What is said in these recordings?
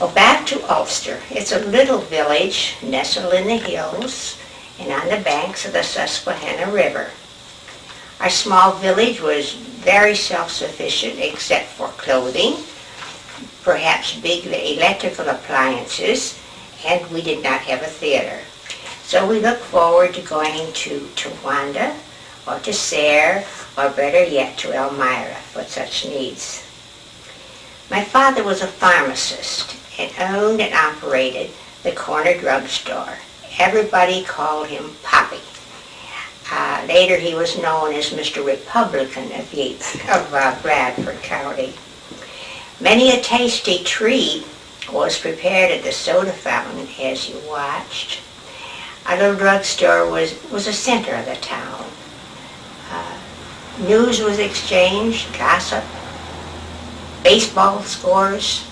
Well, back to Ulster. It's a little village nestled in the hills and on the banks of the Susquehanna River. Our small village was very self-sufficient except for clothing, perhaps big electrical appliances, and we did not have a theater. So we looked forward to going to Towanda or to Sayre, or better yet to Elmira for such needs. My father was a pharmacist and owned and operated the corner drugstore. Everybody called him Poppy. Later he was known as Mr. Republican of Bradford County. Many a tasty treat was prepared at the soda fountain as you watched. Our little drugstore was a center of the town. News was exchanged, gossip, baseball scores,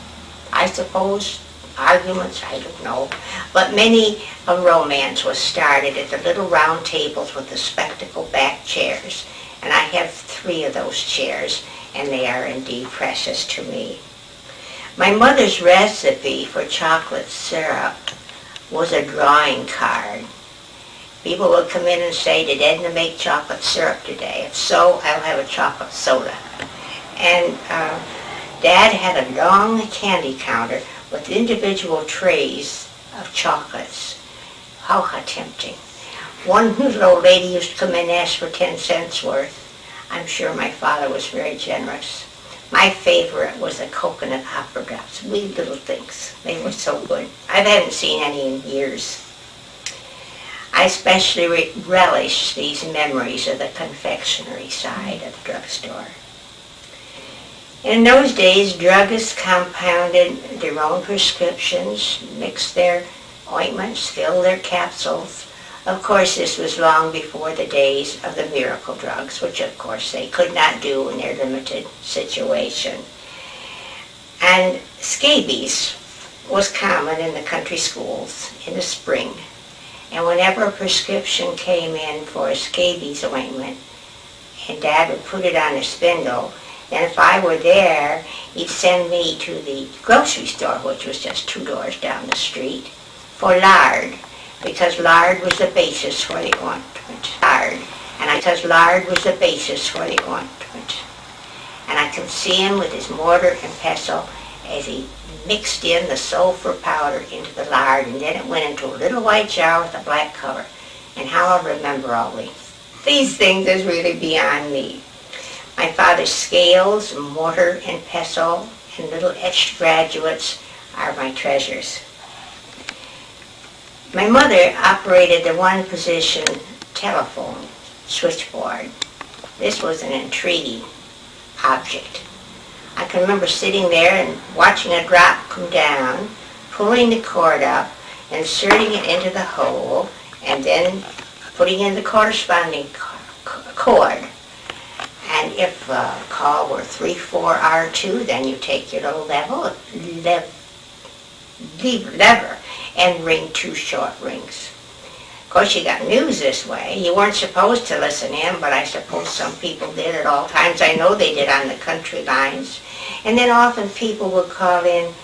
I suppose, arguments, I don't know. But many a romance was started at the little round tables with the spectacle back chairs. And I have 3 of those chairs, and they are indeed precious to me. My mother's recipe for chocolate syrup was a drawing card. People would come in and say, "Did Edna make chocolate syrup today? If so, I'll have a chocolate soda." And Dad had a long candy counter with individual trays of chocolates. How tempting. One little old lady used to come in and ask for 10 cents worth. I'm sure my father was very generous. My favorite was the coconut opera drops, wee little things. They were so good. I haven't seen any in years. I especially relish these memories of the confectionery side of the drugstore. In those days, druggists compounded their own prescriptions, mixed their ointments, filled their capsules. Of course, this was long before the days of the miracle drugs, which of course they could not do in their limited situation. And scabies was common in the country schools in the spring. And whenever a prescription came in for a scabies ointment, and Dad would put it on a spindle, then if I were there, he'd send me to the grocery store, which was just 2 doors down the street, for lard, because lard was the basis for the ointment. Because lard was the basis for the ointment. And I could see him with his mortar and pestle as he mixed in the sulfur powder into the lard, and then it went into a little white jar with a black cover. And how I'll remember all these things is really beyond me. My father's scales, mortar and pestle, and little etched graduates are my treasures. My mother operated the one-position telephone switchboard. This was an intriguing object. I can remember sitting there and watching a drop come down, pulling the cord up, inserting it into the hole, and then putting in the corresponding cord. And if the call were 34R2, then you take your little lever and ring 2 short rings. Of course, you got news this way. You weren't supposed to listen in, but I suppose some people did at all times. I know they did on the country lines. And then often people would call in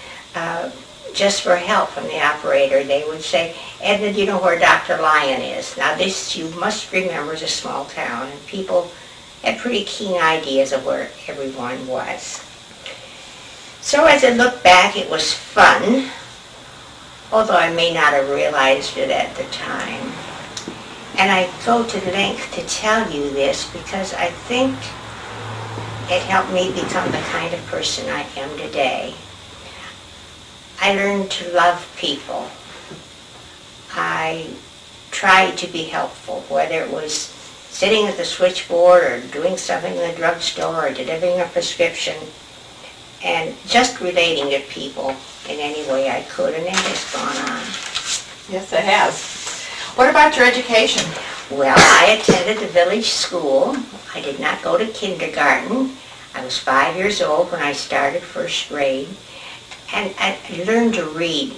just for help from the operator. They would say, "Edna, do you know where Dr. Lyon is?" Now this, you must remember, is a small town, and people had pretty keen ideas of where everyone was. So as I look back, it was fun, although I may not have realized it at the time. And I go to length to tell you this because I think it helped me become the kind of person I am today. I learned to love people. I tried to be helpful, whether it was sitting at the switchboard or doing something in the drugstore or delivering a prescription, and just relating to people in any way I could, and it has gone on. Yes, it has. What about your education? Well, I attended the village school. I did not go to kindergarten. I was 5 years old when I started first grade, and I learned to read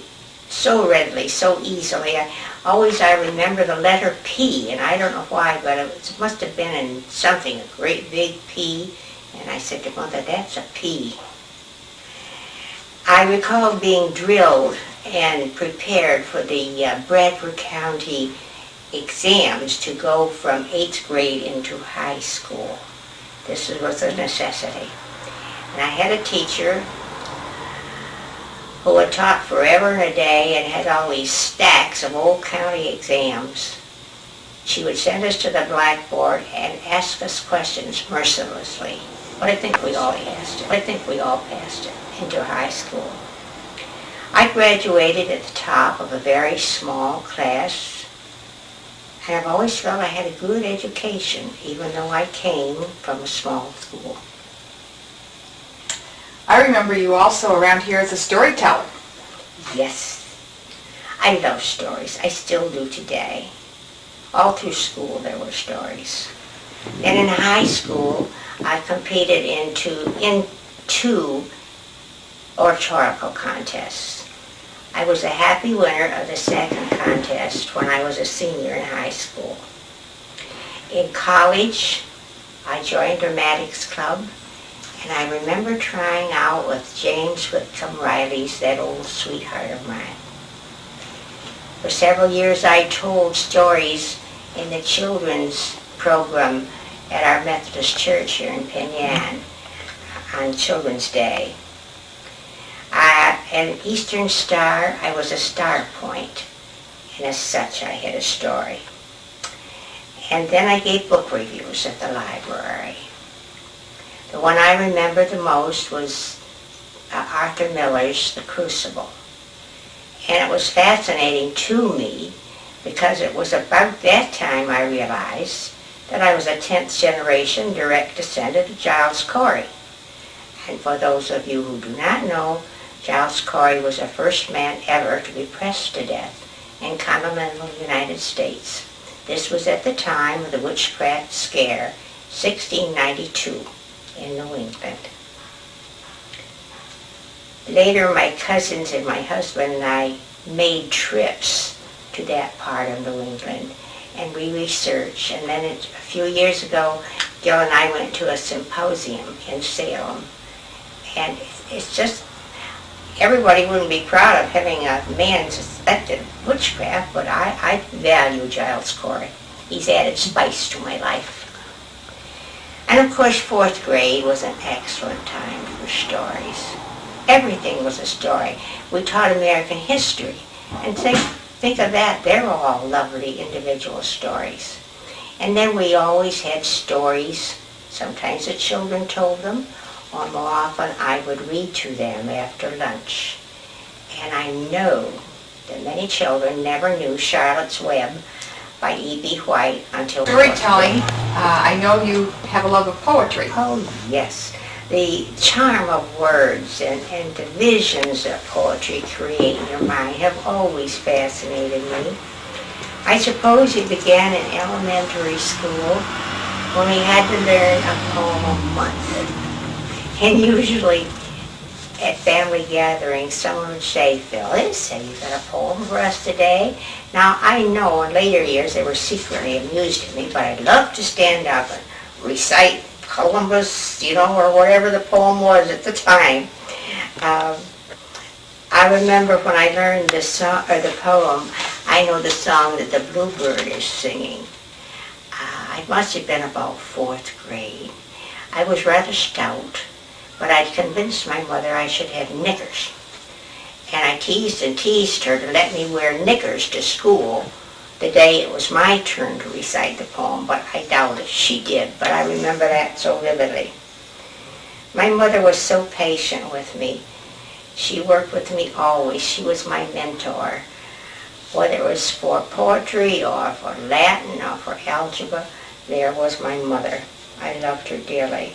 so readily, so easily. I remember the letter P, and I don't know why, but it must have been in something, a great big P, and I said to Mother, "That's a P." I recall being drilled and prepared for the Bradford County exams to go from 8th grade into high school. This was a necessity. And I had a teacher who had taught forever and a day and had all these stacks of old county exams. She would send us to the blackboard and ask us questions mercilessly. But I think we all passed it. I think we all passed it into high school. I graduated at the top of a very small class, and I've always felt I had a good education, even though I came from a small school. I remember you also around here as a storyteller. Yes, I love stories. I still do today. All through school there were stories. And in high school, I competed in two oratorical contests. I was a happy winner of the second contest when I was a senior in high school. In college, I joined Dramatics Club, and I remember trying out with James Whitcomb Riley's That Old Sweetheart of Mine. For several years I told stories in the children's program at our Methodist church here in Penn Yan on Children's Day. An Eastern Star, I was a star point, and as such I had a story. And then I gave book reviews at the library. The one I remember the most was Arthur Miller's The Crucible. And it was fascinating to me because it was about that time I realized that I was a 10th generation direct descendant of Giles Corey. And for those of you who do not know, Giles Corey was the first man ever to be pressed to death in continental United States. This was at the time of the witchcraft scare, 1692, in New England. Later, my cousins and my husband and I made trips to that part of New England, and we researched. And then a few years ago, Gil and I went to a symposium in Salem. And it's just, everybody wouldn't be proud of having a man suspected of witchcraft, but I value Giles Corey. He's added spice to my life. And of course, 4th grade was an excellent time for stories. Everything was a story. We taught American history. And think of that, they're all lovely individual stories. And then we always had stories. Sometimes the children told them, or more often I would read to them after lunch. And I know that many children never knew Charlotte's Web by E.B. White until Storytelling, I know you have a love of poetry. Oh, yes. The charm of words and the visions that poetry create in your mind have always fascinated me. I suppose it began in elementary school when we had to learn a poem a month. And usually at family gatherings, someone would say, "Phyllis, have you got a poem for us today?" Now, I know in later years they were secretly amused at me, but I'd love to stand up and recite Columbus, or whatever the poem was at the time. I remember when I learned the song, or the poem, I know the song that the bluebird is singing. I must have been about 4th grade. I was rather stout, but I'd convinced my mother I should have knickers. And I teased and teased her to let me wear knickers to school the day it was my turn to recite the poem, but I doubt if she did, but I remember that so vividly. My mother was so patient with me. She worked with me always. She was my mentor. Whether it was for poetry or for Latin or for algebra, there was my mother. I loved her dearly.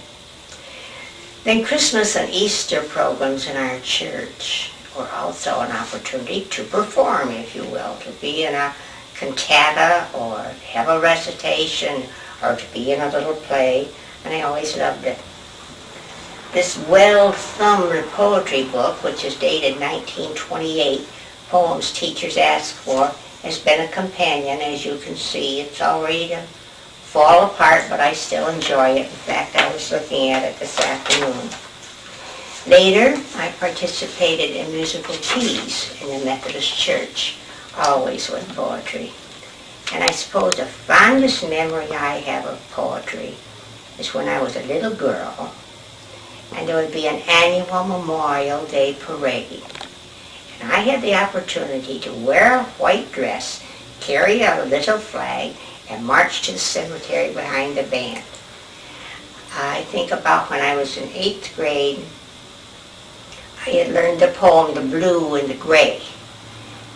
Then Christmas and Easter programs in our church were also an opportunity to perform, if you will, to be in a cantata or have a recitation or to be in a little play, and I always loved it. This well-thumbed poetry book, which is dated 1928, Poems Teachers Ask For, has been a companion. As you can see, it's all ready to fall apart, but I still enjoy it. In fact, I was looking at it this afternoon. Later, I participated in musical teas in the Methodist Church, always with poetry. And I suppose the fondest memory I have of poetry is when I was a little girl, and there would be an annual Memorial Day parade. And I had the opportunity to wear a white dress, carry a little flag, and march to the cemetery behind the band. I think about when I was in 8th grade, I had learned the poem, The Blue and the Gray,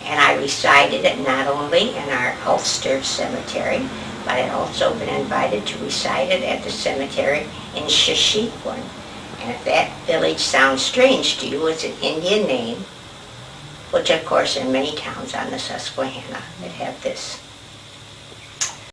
and I recited it not only in our Ulster cemetery, but I had also been invited to recite it at the cemetery in Shashequin. And if that village sounds strange to you, it's an Indian name, which of course in many towns on the Susquehanna that have this.